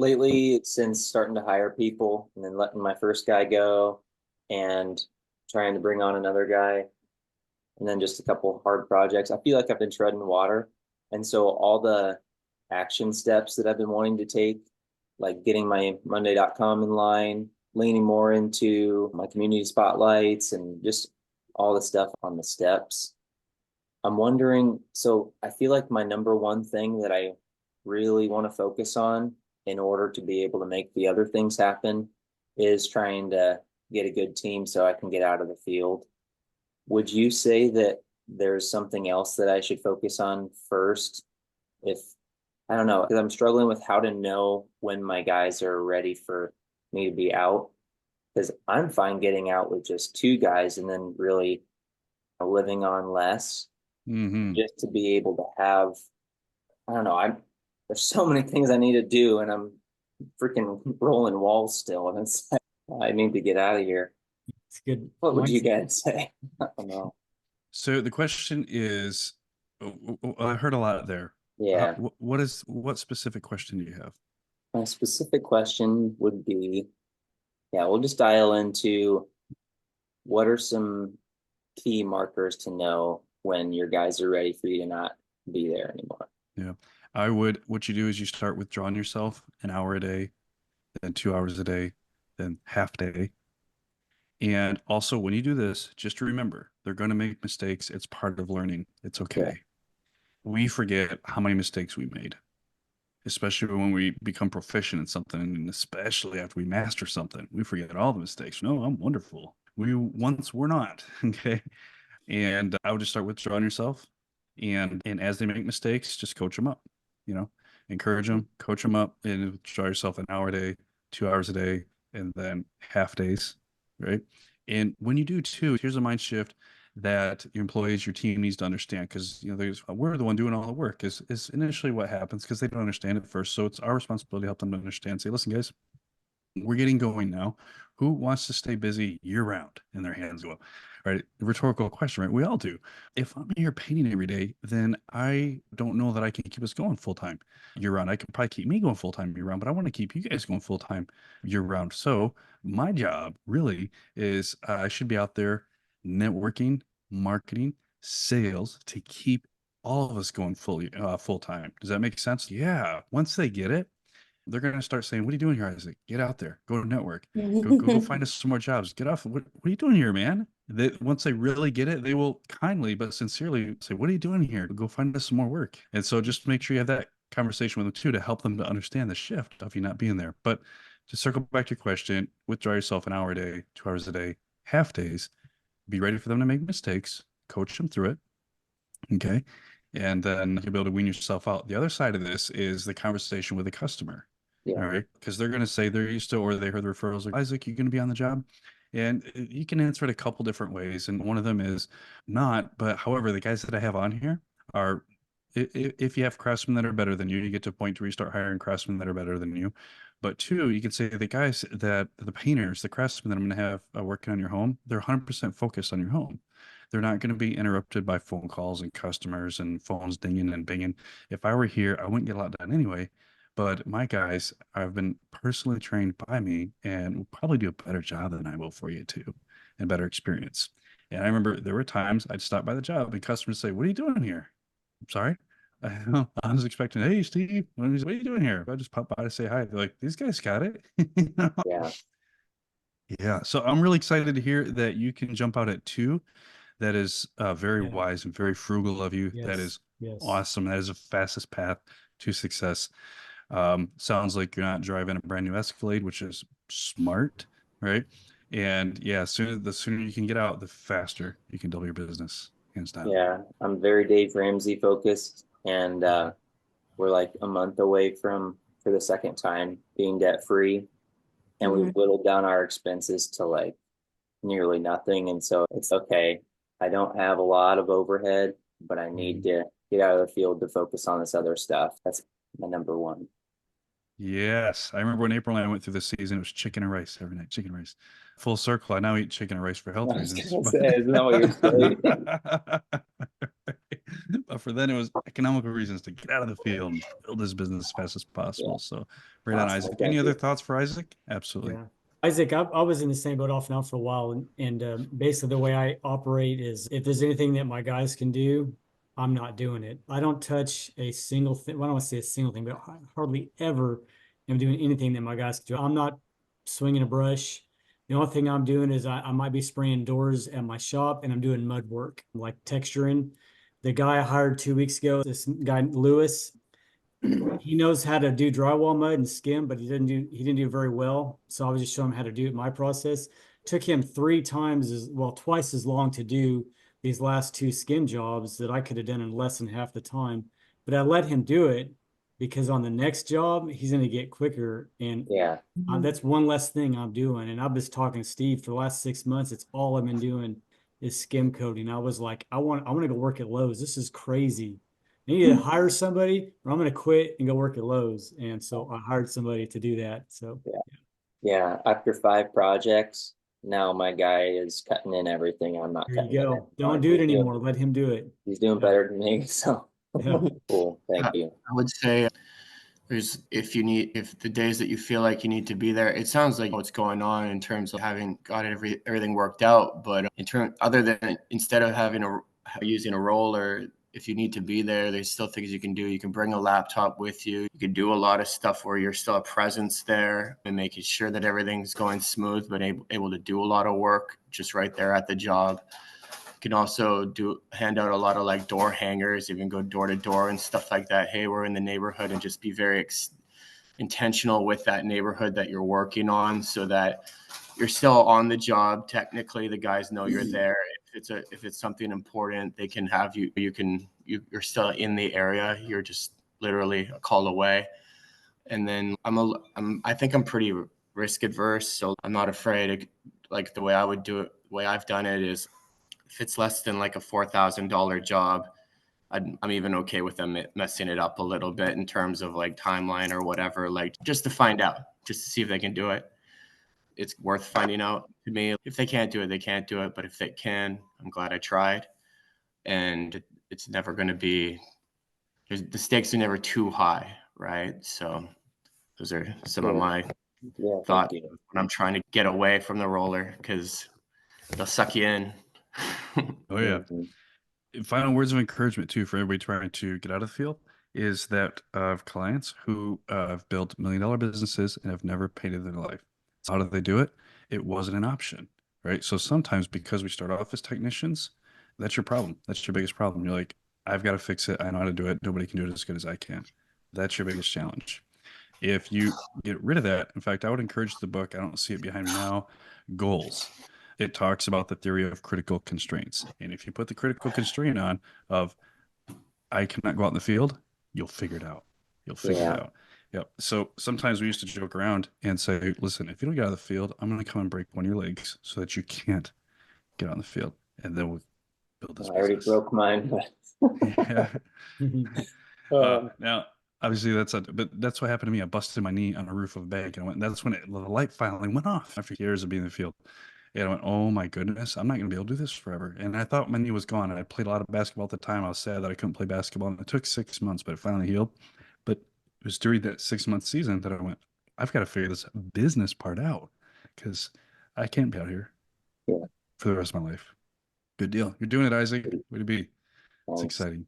lately, since starting to hire people and then letting my first guy go and trying to bring on another guy, and then just a couple hard projects, I feel like I've been treading water. And so all the action steps that I've been wanting to take, like getting my Monday.com in line, leaning more into my community spotlights and just all the stuff on the steps. I'm wondering, so I feel like my number one thing that I really want to focus on in order to be able to make the other things happen is trying to get a good team so I can get out of the field. Would you say that there's something else that I should focus on first? If I don't know, because I'm struggling with how to know when my guys are ready for me to be out. Because I'm fine getting out with just two guys and then really living on less Hmm. just to be able to have, I don't know, there's so many things I need to do and I'm freaking rolling walls still. And it's like, I need to get out of here. It's good What would you points. guys say? I don't know. So the question is, I heard a lot there. Yeah. What specific question do you have? My specific question would be, yeah, we'll just dial into what are some key markers to know when your guys are ready for you to not be there anymore? Yeah. What you do is you start withdrawing yourself an hour a day, then 2 hours a day, then half day. And also, when you do this, just remember they're going to make mistakes. It's part of learning. It's Yeah. okay. We forget how many mistakes we made, especially when we become proficient in something, and especially after we master something. We forget all the mistakes. No, I'm wonderful. We once were not. Okay. And I would just start withdrawing yourself. And as they make mistakes, just coach them up, you know, encourage them, coach them up, and withdraw yourself an hour a day, 2 hours a day, and then half days, right? And when you do too, here's a mind shift that your employees, your team needs to understand, because there's we're the one doing all the work is initially what happens because they don't understand it first. So it's our responsibility to help them to understand. Say, listen, guys, we're getting going now. Who wants to stay busy year round? And their hands go up. Right. Rhetorical question, right? We all do. If I'm here painting every day, then I don't know that I can keep us going full time year round. I could probably keep me going full time year round, but I want to keep you guys going full time year round. So my job really is I should be out there networking, marketing, sales to keep all of us going full time. Does that make sense? Yeah. Once they get it, they're going to start saying, "What are you doing here, Isaac? Get out there, go to network, go find us some more jobs. Get off. What are you doing here, man?" Once they really get it, they will kindly but sincerely say, "What are you doing here? Go find us some more work." And so just make sure you have that conversation with them too to help them to understand the shift of you not being there. But to circle back to your question, withdraw yourself an hour a day, 2 hours a day, half days. Be ready for them to make mistakes. Coach them through it. Okay. And then you'll be able to wean yourself out. The other side of this is the conversation with the customer. All Yeah. right. Because they're going to say they're used to, or they heard the referrals like, Isaac, you going to be on the job? And you can answer it a couple different ways. And one of them is not, but however, the guys that I have on here are, if you have craftsmen that are better than you get to a point to restart hiring craftsmen that are better than you. But two, you can say the guys that the painters, the craftsmen that I'm going to have working on your home, they're 100% focused on your home. They're not going to be interrupted by phone calls and customers and phones dinging and binging. If I were here, I wouldn't get a lot done anyway. But my guys have been personally trained by me and will probably do a better job than I will for you too, and better experience. And I remember there were times I'd stop by the job and customers say, "What are you doing here?" I'm sorry. I was expecting, "Hey, Steve, what are you doing here?" I just pop by to say hi. They're like, "These guys got it." You know? Yeah. Yeah. So I'm really excited to hear that you can jump out at two. That is very Yeah. wise and very frugal of you. That Yes. is Yes. awesome. That is the fastest path to success. Sounds like you're not driving a brand new Escalade, which is smart, right? And yeah, the sooner you can get out, the faster you can double your business, hands down. Yeah. I'm very Dave Ramsey focused, and we're like a month away from, for the second time, being debt free. And we've Mhm. whittled down our expenses to like nearly nothing. And so it's okay. I don't have a lot of overhead, but I need Mhm. to get out of the field to focus on this other stuff. That's my number one. Yes, I remember when April and I went through the season, it was chicken and rice every night, chicken and rice. Full circle. I now eat chicken and rice for I health was reasons. gonna say, isn't that what you're saying? But for then, it was economical reasons to get out of the field and build his business as fast as Yeah, possible. So, right on, awesome. Isaac. Any Thank other you. thoughts for Isaac? Absolutely. Yeah. Isaac, I was in the same boat off and on for a while. And basically, the way I operate is if there's anything that my guys can do, I'm not doing it. I don't touch a single thing. Well, I don't want to say a single thing, but I hardly ever am doing anything that my guys can do. I'm not swinging a brush. The only thing I'm doing is I might be spraying doors at my shop and I'm doing mud work, like texturing. The guy I hired 2 weeks ago, this guy, Lewis, he knows how to do drywall mud and skim, but he didn't do very well. So I was just showing him how to do it. My process took him twice as long to do these last two skim jobs that I could have done in less than half the time. But I let him do it because on the next job he's going to get quicker, and Yeah, that's one less thing I'm doing. And I've been talking to Steve for the last 6 months. It's all I've been doing is skim coating. I was like, I want to go work at Lowe's. This is crazy. I need to hire somebody or I'm going to quit and go work at Lowe's. And so I hired somebody to do that. So yeah. After 5 projects, now my guy is cutting in everything. I'm not there cutting you in go. anymore. Don't do it anymore. Let him do it. He's doing Yeah. better than me. So Yeah. cool. Thank you. I would say if the days that you feel like you need to be there, it sounds like what's going on in terms of having got everything worked out. But other than instead of using a roller, if you need to be there, there's still things you can do. You can bring a laptop with you. You can do a lot of stuff where you're still a presence there and making sure that everything's going smooth, but able to do a lot of work just right there at the job. Can also hand out a lot of like door hangers, even go door to door and stuff like that. Hey, we're in the neighborhood, and just be very intentional with that neighborhood that you're working on, so that you're still on the job. Technically, the guys know you're there. If it's something important, they can have you. You're still in the area. You're just literally a call away. And then I think I'm pretty risk adverse, so I'm not afraid. Like the way I would do it, the way I've done it is, if it's less than like a $4,000 job, I'm even okay with them messing it up a little bit in terms of like timeline or whatever, like just to find out, just to see if they can do it. It's worth finding out to me. If they can't do it, they can't do it. But if they can, I'm glad I tried. And it's never going to be, the stakes are never too high, right? So those are some of my thoughts when I'm trying to get away from the roller, because they'll suck you in. Oh yeah. Final words of encouragement too for everybody trying to get out of the field is that of clients who have built $1 million businesses and have never painted their life. So how do they do it? It wasn't an option, right? So sometimes because we start off as technicians, that's your problem. That's your biggest problem. You're like, I've got to fix it. I know how to do it. Nobody can do it as good as I can. That's your biggest challenge. If you get rid of that, in fact, I would encourage the book, I don't see it behind me now, Goals. It talks about the theory of critical constraints. And if you put the critical constraint on of, I cannot go out in the field, you'll figure it out. You'll figure it out. Yep. So sometimes we used to joke around and say, listen, if you don't get out of the field, I'm going to come and break one of your legs so that you can't get out in the field. And then we'll build this I already business. broke mine. Yeah. Now, obviously but that's what happened to me. I busted my knee on a roof of a bank, and that's when the light finally went off after years of being in the field. And I went, oh my goodness, I'm not going to be able to do this forever. And I thought my knee was gone. I played a lot of basketball at the time. I was sad that I couldn't play basketball. And it took 6 months, but it finally healed. But it was during that 6-month season that I went, I've got to figure this business part out, because I can't be out here for the rest of my life. Good deal. You're doing it, Isaac. Way to be. It's exciting.